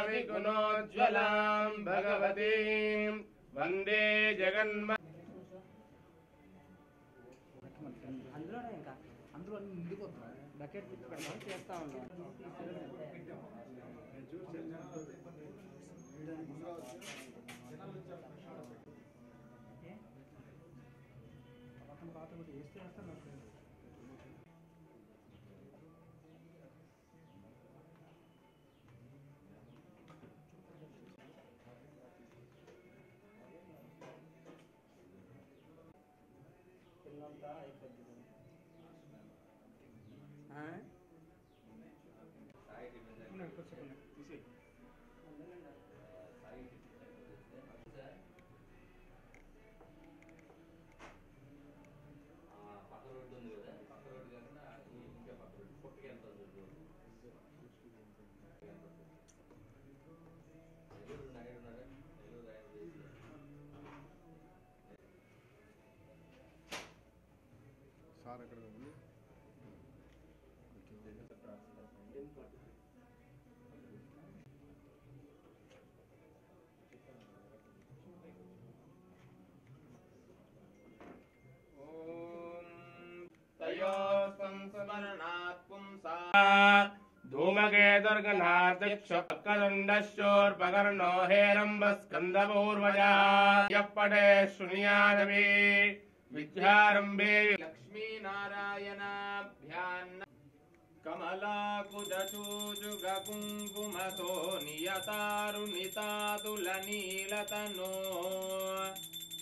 विगुणोज्ज्वलां भगवतीं वन्दे जगन्म అందులోనే ఇంకా అందులో నిండిపోతున్నా బకెట్ తిప్పి పెడతాం చేస్తా ఉన్నాం పాత కూడా వేస్తే వేస్తాను పిల్లంతా అయిపోతుంది సార్ ఎక్కడ ఉంది धूमकेतुर्गनाध्यक्षकदण्डश्चोर्पकर्णो हेरम्बस्कन्दपूर्वजा यः पठे शृणुयादपि विद्यारम्भे लक्ष्मीनारायणाभ्यान्न कमलाकुजचूजुगकुङ्कुमतो नियतारुणितातुलनीलतनो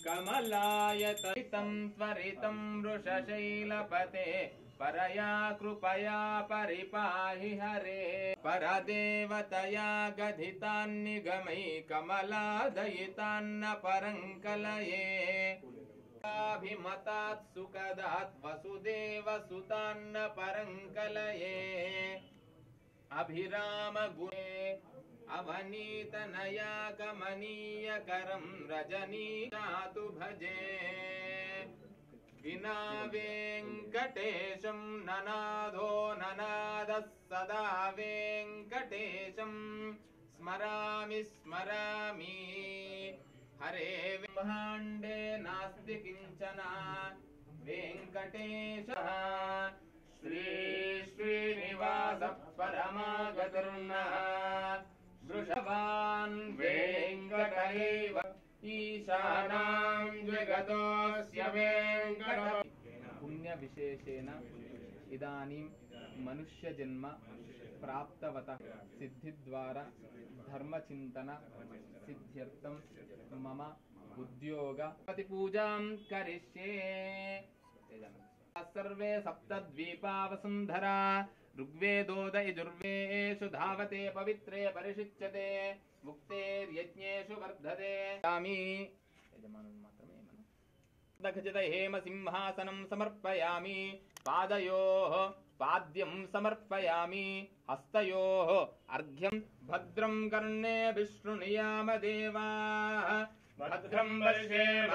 कमलायतरितं त्वरितं वृषशैलपते परया कृपया परिपाहि हरे परदेवतया गदितान्निगमै कमलादयितान्न परङ्कलये अभिमतात् सुखदात् वसुदेवसुतान्न परङ्कलये अभिराम गुणे अवनीतनया कमनीयकरं रजनीनाथु भजे विना वेङ्कटेशं ननादो ननादः सदा वेङ्कटेशं स्मरामि स्मरामि हरे ब्रह्माण्डे नास्ति किञ्चन वेङ्कटेशः श्री श्रीनिवासः परमागतिर्नः वृषभान् वेङ्कटैव ईशानां जगतोऽस्य वेङ्कट पुण्य विशेषेण इदानीं मनुष्य जन्म प्राप्तवतः सिद्धिद्वारा धर्मचिन्तन सिद्ध्यर्थं मम उद्योग पूजां करिष्ये सर्वे सप्तद्वीपा वसुन्धरा ऋग्वेदोद यजुर्वेदेषु धावते पवित्रे परिशिच्यते मुक्तेर्यज्ञेषु वर्धते यामि यजमानं मात्रमे दखचित हेम सिंहासनं समर्पयामि पादयोः पाद्यं समर्पयामि हस्तयोः अर्घ्यं भद्रं कर्णे विष्णुनियाम देवाः भद्रं पश्येम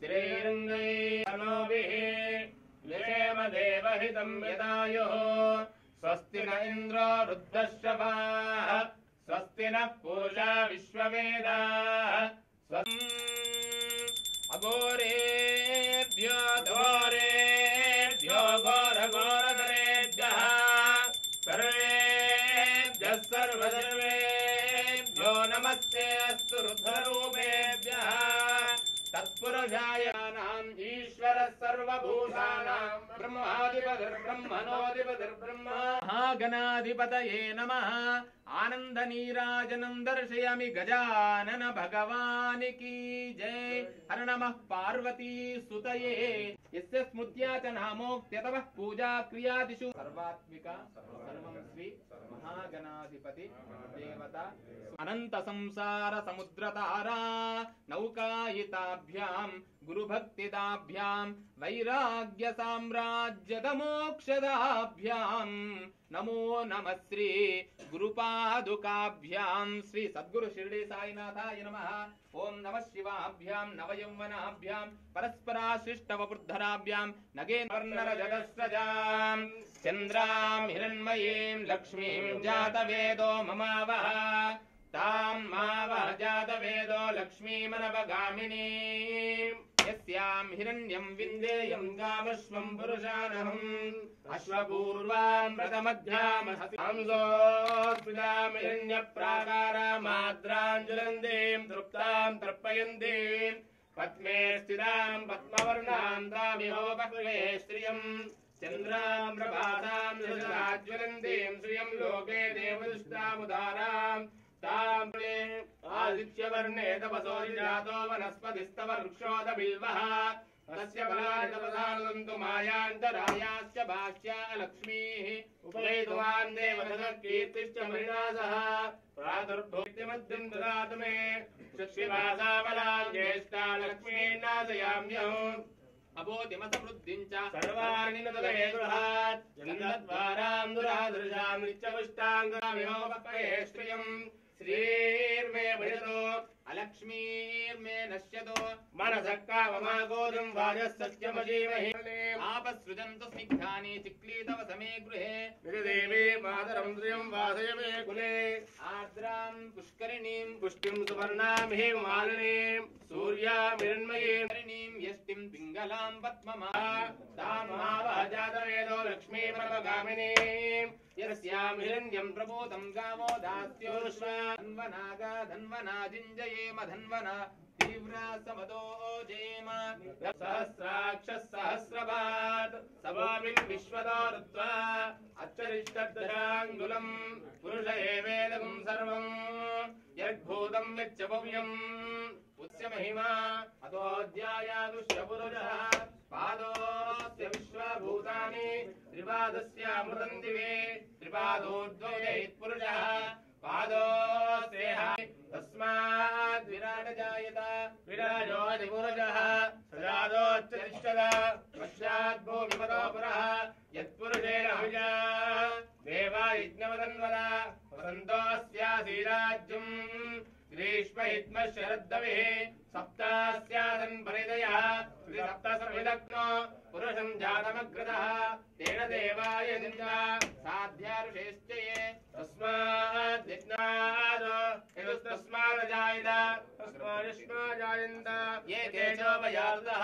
स्त्रीरङ्गैर्नोभिः लेम देवहितं यदायुः स्वस्ति न इन्द्रो वृद्धश्रवाः स्वस्ति नः पूषा विश्ववेदाः अघोरेभ्यो घोरेभ्यो घोरघोरधरेभ्यः सर्वेभ्यः सर्वधर्मेभ्यो नमस्ते अस्तु रुद्ररूपेभ्यः तत्पुरुषायानाम् ईश्वरः सर्वभूतानां ब्रह्माधिपतिर्ब्रह्मणोऽधिपतिर्ब्रह्मा महागणाधिपतये नमः आनन्दनीराजनं दर्शयामि गजानन भगवान् की जय हर नमः पार्वती सुतये यस्य स्मृत्या च नामोक्त्यतः पूजा क्रियादिषु सर्वात्मिका सर्वं श्री महागणाधिपति देवता अनंत संसार समुद्रतारा नौकायिताभ्यां गुरुभक्तिदाभ्यां वैराग्य साम्राज्यद मोक्षदाभ्यां नमो नमः श्री गुरुपादुकाभ्यां श्री सद्गुरु शिरडी साईनाथाय नमः ओम नमः शिवाभ्यां नवयौवनाभ्यां परस्पराशिष्टवपुर्धराभ्यां नगेन्द्रनरजगस्रजां चन्द्रां हिरण्मयीं लक्ष्मीं जातवेदो ममावः ता लक्ष्मीमनवगामिनीं यस्यां हिरण्यं विन्देयं गामश्वं पुरुषानहम् अश्वपूर्वां प्रथमध्यामहंसोऽस्मितां हिरण्यप्राकारामाद्राञ्जुलन्दीं तृप्तां तर्पयन्तीं पद्मे स्थितां पद्मवर्णां तामिहोपक्वे श्रियं चन्द्रां प्रभातां ज्वलन्तीं श्रियं लोके देवदुष्टामुदारां तां आदित्यवर्णे तपसो जातो वनस्पतिस्तव वृक्षोदबिल्वः तस्य बलानि तपसानुदन्तु मायान्तरायाश्च भाष्या लक्ष्मीः उपवेदवान् देवतः कीर्तिश्च मृणासः प्रादुर्भूतिमद्यं ददातु मे चक्षुभासाबलां ज्येष्ठा लक्ष्मीर्नाशयाम्यहम् अबोधिमसमृद्धिं च सर्वाणि न तदे गृहात् चन्द्रद्वारां दुरादृशां नित्यपुष्टाङ्गामिहोपक्वे श्रियम् श्रीर्मे भजतो अलक्ष्मीर्मे नश्यतो मनसः काममागोदं वाजस्सत्यमजीमहि आपसृजन्तु स्निग्धानि चिक्लीतव समे गृहे निरदेवे मातरं श्रियं वासय मे कुले आर्द्रां पुष्करिणीं पुष्टिं सुवर्णां हेममालिनीं सूर्यामिरण्मयीं यष्टिं पिङ्गलां पद्ममा तामावहजातवेदो लक्ष्मीमनवगामिनीं यस्यां हिरण्यं प्रभूतं गावो दास्योष्वा धन्वनागा धन्वनाजिञ्जयेम धन्वना तीव्रा समदो जेम सहस्राक्षः सहस्रपात् सभामिन् विश्वतो ऋत्वा अच्चरिष्टदशाङ्गुलम् पुरुष एवेदं सर्वम् यद्भूतं यच्चभव्यम् पुस्य महिमा अतोऽध्यायादुष्य पुरुषः पादोऽस्य विश्वभूतानि त्रिपादस्यामृतं दिवे त्रिपादोद्वयेत्पुरुषः पादोऽस्तेह तस्माद् विराट जायत विराजोऽधिपुरुषः सजातोच्चरिष्यत पश्चात् भूमिपतो पुरः यत्पुरुषेण हुजा देवा यज्ञवदन्वदा वसन्तोऽस्यासीराज्यम् ग्रीष्महित्मः शरद्दविः सप्तास्यासन् परिदयः त्रिसप्तसर्विदग्नो पुरुषं जातमग्रतः तेन देवाय निन्दा साध्याऋषेश्च ये तस्माद् यज्ञात् यदुस्तस्मादजायत तस्मादिष्मा जायन्त ये तेजोपयातः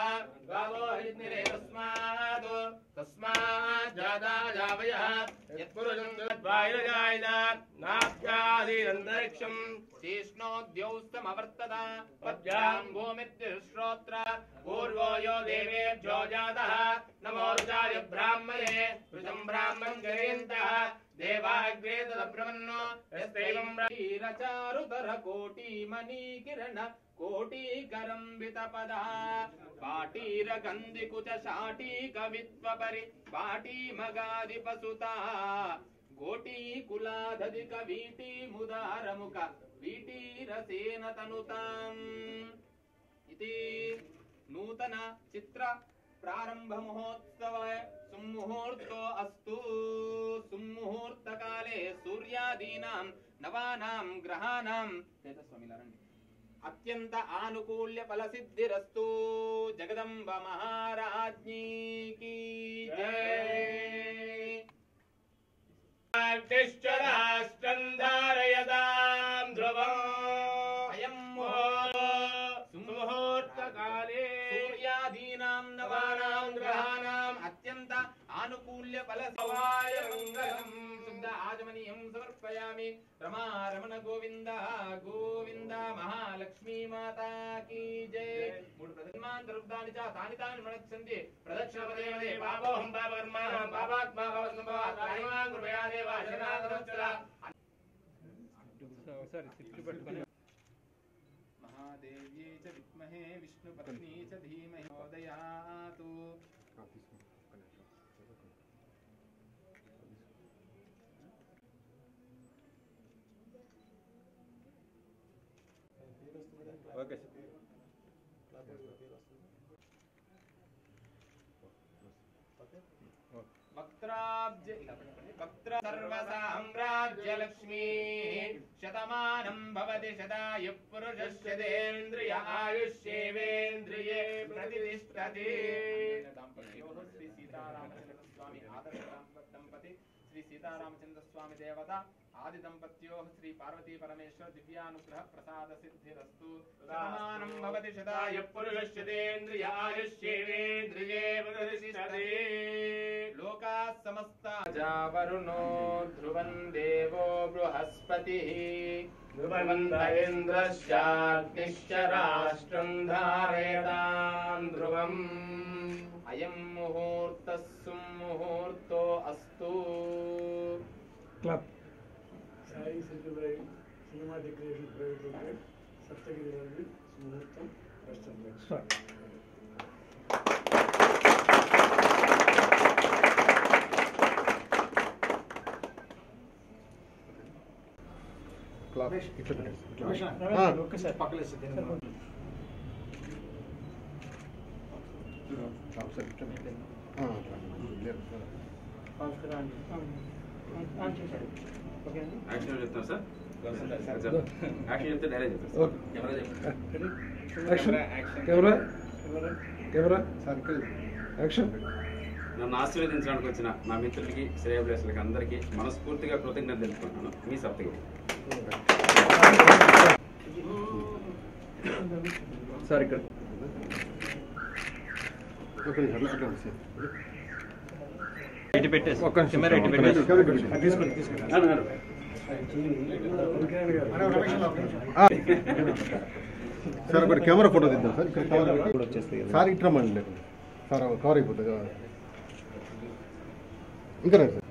गावो हरिद्निरे तस्मात् जाता जावयः यत्पुरुषं तद्वायुर्जायत नाभ्यासीदन्तरिक्षम् शीष्णोद्यौस्तमवर्तत पद्भ्यां भूमित्यश्रोत्र पूर्वो यो देवेभ्यो जातः नमो रुचाय ब्राह्मणे वृषं ब्राह्मणं गणयन्तः देवाग्रे तदब्रह्मन्नो यस्तेवं रचारुतर कोटिमणिकिरण कोटिकरंबितपदा पाटीरगन्धिकुच शाटीकवित्वपरि पाटीमगादिपसुता गोटीकुलाधधिक वीटीमुदारमुख वीटीरसेन तनुताम् इति नूतन चित्र प्रारंभ महोत्सव सुमुहूर्तो अस्तु सुमुहूर्तकाले सूर्यादीनां नवानां ग्रहाणां अत्यंत आनुकूल्य फलसिद्धिरस्तु जगदम्ब महाराज्ञी की जय। राष्ट्रं धारयतां ध्रुवम् अयं मुहूर्तकाले सूर्यादीनां नवानां ग्रहाणाम् अत्यंत आनुकूल्य फलसवाय मंगलम् शुद्ध आचमनीयं समर्पयामि। रमारमण गोविंद गोविंद महालक्ष्मी माता की जय। मूड प्रदन्मान् दरुद्धानि च तानि तानि मनस्सन्ति प्रदक्षिणपदे मदे पापोऽहं पापकर्माणं पापात्मा भवसम्भवात् कायमां कृपया देव शरणागतवत्सला। महादेव्यै च विद्महे विष्णुपत्नी च धीमहि उदयातु। ओके वक्त्र सर्वसाम्राज्य लक्ष्मी शतमानं भवति शतायुः पुरुषस्येन्द्रिय आयुष्येवेन्द्रिये प्रतिष्ठति। श्री सीतारामचंद्र स्वामी आदर्श दंपति श्री सीतारामचंद्र स्वामी देवता आदि दंपत्योः श्री पार्वती परमेश्वर दिव्यानुग्रह प्रसाद सिद्धिरस्तु। शतमानं भवति शताय पुरुषश्चेन्द्रियायुष्येवेन्द्रिये प्रतिष्ठते। लोकाः समस्ता जावरुणो ध्रुवं देवो बृहस्पतिः ध्रुवन्त इन्द्रश्चाग्निश्च राष्ट्रं धारयतां ध्रुवम्। अयं मुहूर्तः सुमुहूर्तो अस्तु। Club Sai cellular cinematic creation private limited Saptagiri वाली मुहूर्तम रेस्टोरेंट క్లాప్ ఒక్కసారి పక్కలేసి యాక్షన్ చెప్తాను సార్. యాక్షన్ చెప్తే డైరెక్ట్ చెప్తాను సార్. Camera circle action. నన్ను ఆశీర్వదించడానికి వచ్చిన నా మిత్రులకి శ్రేయభిలాషులకి అందరికీ మనస్ఫూర్తిగా కృతజ్ఞత తెలుపుకుంటున్నాను. మీ సప్తగిరి. సార్ ఇక్కడ సార్ ఒకటి కెమెరా ఫోటో తీద్దాం సార్. ఇక్కడ సార్ ఇట్లా మండి సార్ కవర్ అయిపోతుంది ఇంకా రండి సార్.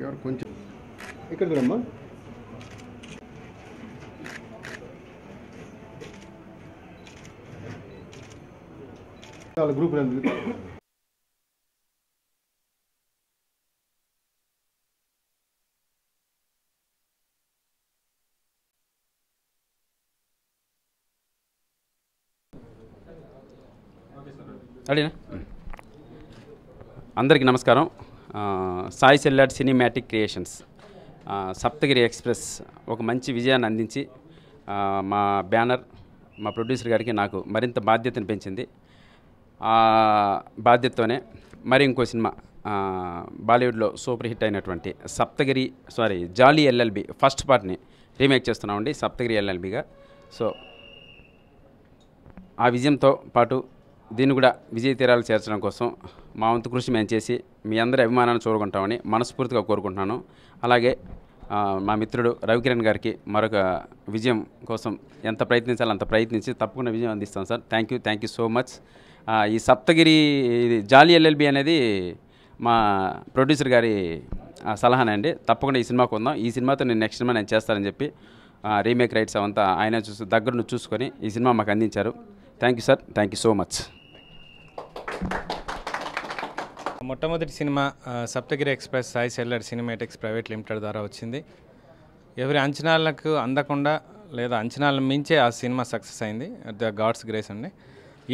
ఎవరు కొంచెం ఇక్కడ చూడమ్మా. గ్రూప్ అడినా అందరికీ నమస్కారం. Sai celluloid cinematic creations Saptagiri express ఒక మంచి విజయాన్ని అందించి మా బ్యానర్ మా ప్రొడ్యూసర్ గారికి నాకు మరింత బాధ్యతను పెంచింది. ఆ బాధ్యతతోనే మరి ఇంకో సినిమా బాలీవుడ్లో సూపర్ హిట్ అయినటువంటి జాలీ ఎల్ఎల్బి ఫస్ట్ పార్ట్ని రీమేక్ చేస్తున్నామండి సప్తగిరి ఎల్ఎల్బిగా. సో ఆ విజయంతో పాటు దీన్ని కూడా విజయ తీరాలు చేర్చడం కోసం మా వంతు కృషి మేము చేసి మీ అందరి అభిమానాన్ని చూరుకుంటామని మనస్ఫూర్తిగా కోరుకుంటున్నాను. అలాగే మా మిత్రుడు రవికిరణ్ గారికి మరొక విజయం కోసం ఎంత ప్రయత్నించాలో అంత ప్రయత్నించి తప్పకుండా విజయం అందిస్తాం sir. Thank you so much. ఈ సప్తగిరి జాలీ ఎల్ఎల్బి అనేది మా ప్రొడ్యూసర్ గారి సలహానే అండి. తప్పకుండా ఈ సినిమాకు ఉందాం, ఈ సినిమాతో నేను నెక్స్ట్ సినిమా నేను చేస్తానని చెప్పి రీమేక్ రైట్స్ అవంతా ఆయన దగ్గరను చూసుకొని ఈ సినిమా మాకు అందించారు. Thank you sir. Thank you so much. మొట్టమొదటి cinema Saptagiri express Sai celluloid cinematics private limited ద్వారా వచ్చింది. ఎవరి అంచనాలకు అందకుండా లేదా అంచనాలను మించే ఆ సినిమా సక్సెస్ అయింది. ద గాడ్స్ గ్రేస్ అండి.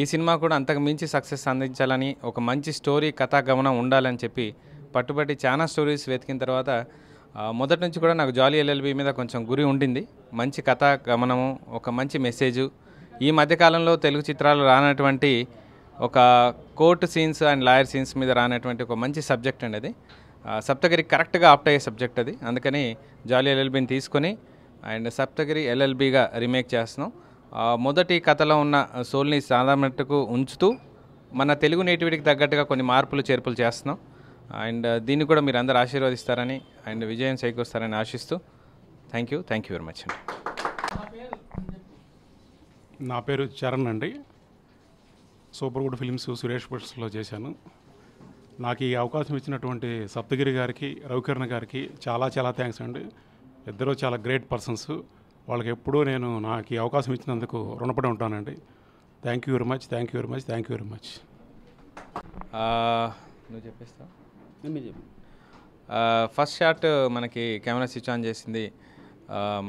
ఈ సినిమా కూడా అంతకు మించి సక్సెస్ అందించాలని, ఒక మంచి స్టోరీ కథాగమనం ఉండాలని చెప్పి పట్టుబట్టి చాలా స్టోరీస్ వెతికిన తర్వాత మొదటి నుంచి కూడా నాకు జాలీ ఎల్ఎల్బి మీద కొంచెం గురి ఉండింది. మంచి కథాగమనము, ఒక మంచి మెసేజు. ఈ మధ్యకాలంలో తెలుగు చిత్రాలు రానటువంటి ఒక court scenes and lawyer scenes మీద రానటువంటి ఒక మంచి సబ్జెక్ట్ అండి అది. సప్తగిరి కరెక్ట్గా ఆప్ట్ అయ్యే సబ్జెక్ట్ అది. అందుకని జాలీ ఎల్ఎల్బిని తీసుకొని అండ్ సప్తగిరి ఎల్ఎల్బిగా రీమేక్ చేస్తున్నాం. మొదటి కథలో ఉన్న సోల్ని సాధారణకు ఉంచుతూ మన తెలుగు నేటివిటీకి తగ్గట్టుగా కొన్ని మార్పులు చేర్పులు చేస్తున్నాం. అండ్ దీన్ని కూడా మీరు అందరూ ఆశీర్వదిస్తారని అండ్ విజయం చేకూరుస్తారని ఆశిస్తూ థ్యాంక్ యూ వెరీ మచ్ అండి. నా పేరు చరణ్ అండి. సూపర్ గుడ్ ఫిలిమ్స్ సురేష్ బట్స్లో చేశాను. నాకు ఈ అవకాశం ఇచ్చినటువంటి సప్తగిరి గారికి, రవికిరణ్ గారికి చాలా థ్యాంక్స్ అండి. ఇద్దరూ చాలా గ్రేట్ పర్సన్స్. వాళ్ళకి ఎప్పుడూ నేను నాకు ఈ అవకాశం ఇచ్చినందుకు రుణపడి ఉంటానండి. Thank you very much. నువ్వు చెప్పేస్తావు. ఫస్ట్ షాట్ మనకి కెమెరా స్విచ్ ఆన్ చేసింది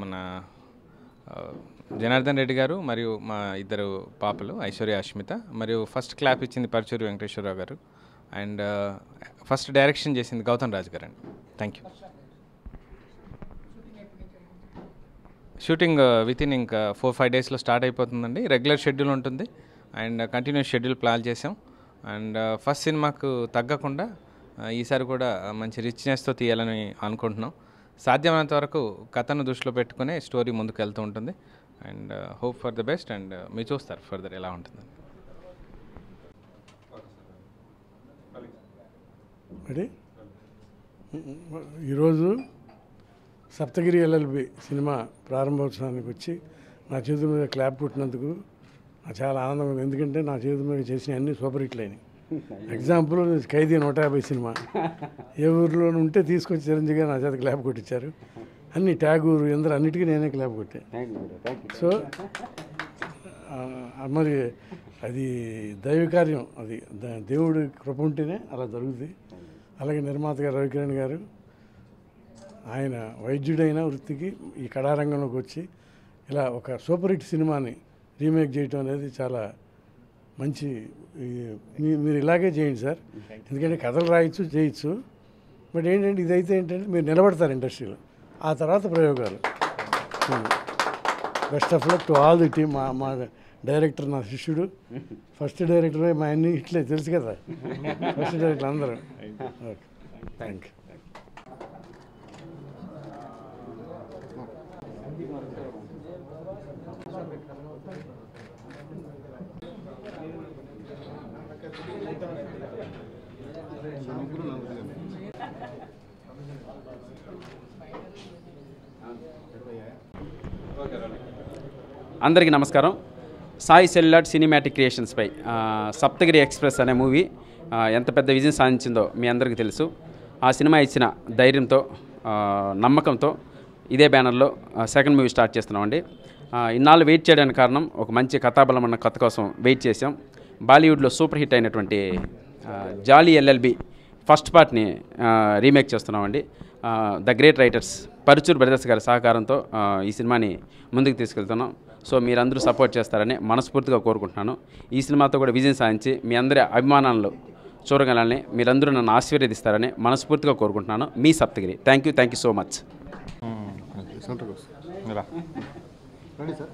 మన జనార్దన్ రెడ్డి గారు మరియు మా ఇద్దరు పాపలు ఐశ్వర్య అష్మిత, మరియు ఫస్ట్ క్లాప్ ఇచ్చింది పరచూరి వెంకటేశ్వరరావు గారు, అండ్ ఫస్ట్ డైరెక్షన్ చేసింది గౌతమ్ రాజ్ గారు అండి. Thank you. షూటింగ్ వితిన్ ఇంకా 4-5 డేస్లో స్టార్ట్ అయిపోతుందండి. రెగ్యులర్ షెడ్యూల్ ఉంటుంది అండ్ కంటిన్యూస్ షెడ్యూల్ ప్లాన్ చేసాం. అండ్ ఫస్ట్ సినిమాకు తగ్గకుండా ఈసారి కూడా మంచి రిచ్నెస్తో తీయాలని అనుకుంటున్నాం. సాధ్యమైనంత వరకు కథను దృష్టిలో పెట్టుకునే స్టోరీ ముందుకు వెళ్తూ ఉంటుంది. And hope for the best. And మీరు చూస్తారు ఫర్దర్ ఎలా ఉంటుంది. మరి ఈరోజు సప్తగిరి ఎల్ఎల్బి సినిమా ప్రారంభోత్సవానికి వచ్చి నా చేతుల మీద క్లాప్ కొట్టినందుకు నాకు చాలా ఆనందం ఉంది. ఎందుకంటే నా చేతుల మీద చేసిన అన్ని సూపర్ హిట్లు అయినాయి. ఎగ్జాంపుల్ ఖైదీ 150 సినిమా ఏ ఊరిలో ఉంటే తీసుకొచ్చి చిరంజీవి గారు నా చేత క్లాప్ కొట్టించారు. అన్ని ట్యాగూరు ఎందరూ అన్నిటికీ నేనే క్లాప్ కొట్టాను. సో మరి అది దైవ కార్యం, అది దేవుడి కృప ఉంటేనే అలా జరుగుతుంది. అలాగే నిర్మాత గారు రవికిరణ్ గారు, ఆయన వైద్యుడైన వృత్తికి ఈ కళారంగంలోకి వచ్చి ఇలా ఒక సూపర్ హిట్ సినిమాని రీమేక్ చేయటం అనేది చాలా మంచి. మీరు ఇలాగే చేయండి సార్, ఎందుకంటే కథలు రాయొచ్చు చేయొచ్చు, బట్ ఏంటంటే ఇదైతే ఏంటంటే మీరు నిలబడతారు ఇండస్ట్రీలో, ఆ తర్వాత ప్రయోగాలు. Best of luck to all the team. మా డైరెక్టర్ నా శిష్యుడు, ఫస్ట్ డైరెక్టరే మా అన్ని ఇట్లే తెలుసు కదా, ఫస్ట్ డైరెక్టర్ అందరూ. Okay, thank you. అందరికీ నమస్కారం. సాయి సెల్యులాయిడ్ సినిమాటిక్ క్రియేషన్స్పై సప్తగిరి ఎక్స్ప్రెస్ అనే మూవీ ఎంత పెద్ద విజయం సాధించిందో మీ అందరికీ తెలుసు. ఆ సినిమా ఇచ్చిన ధైర్యంతో, నమ్మకంతో ఇదే బ్యానర్లో సెకండ్ మూవీ స్టార్ట్ చేస్తున్నామండి. ఇన్నాళ్ళు వెయిట్ చేయడానికి కారణం ఒక మంచి కథాబలం ఉన్న కథ కోసం వెయిట్ చేసాం. బాలీవుడ్లో సూపర్ హిట్ అయినటువంటి జాలీ ఎల్ఎల్బి ఫస్ట్ పార్ట్ని రీమేక్ చేస్తున్నామండి. The great writers Paruchuru brothers గారి సహకారంతో ఈ సినిమాని ముందుకు తీసుకెళ్తున్నాం. సో మీరందరూ సపోర్ట్ చేస్తారని మనస్ఫూర్తిగా కోరుకుంటున్నాను. ఈ సినిమాతో కూడా విజయం సాధించి మీ అందరి అభిమానాలను చూడగలని, మీరందరూ నన్ను ఆశీర్వదిస్తారని మనస్ఫూర్తిగా కోరుకుంటున్నాను. మీ Saptagiri. Thank you so much. రండి సార్.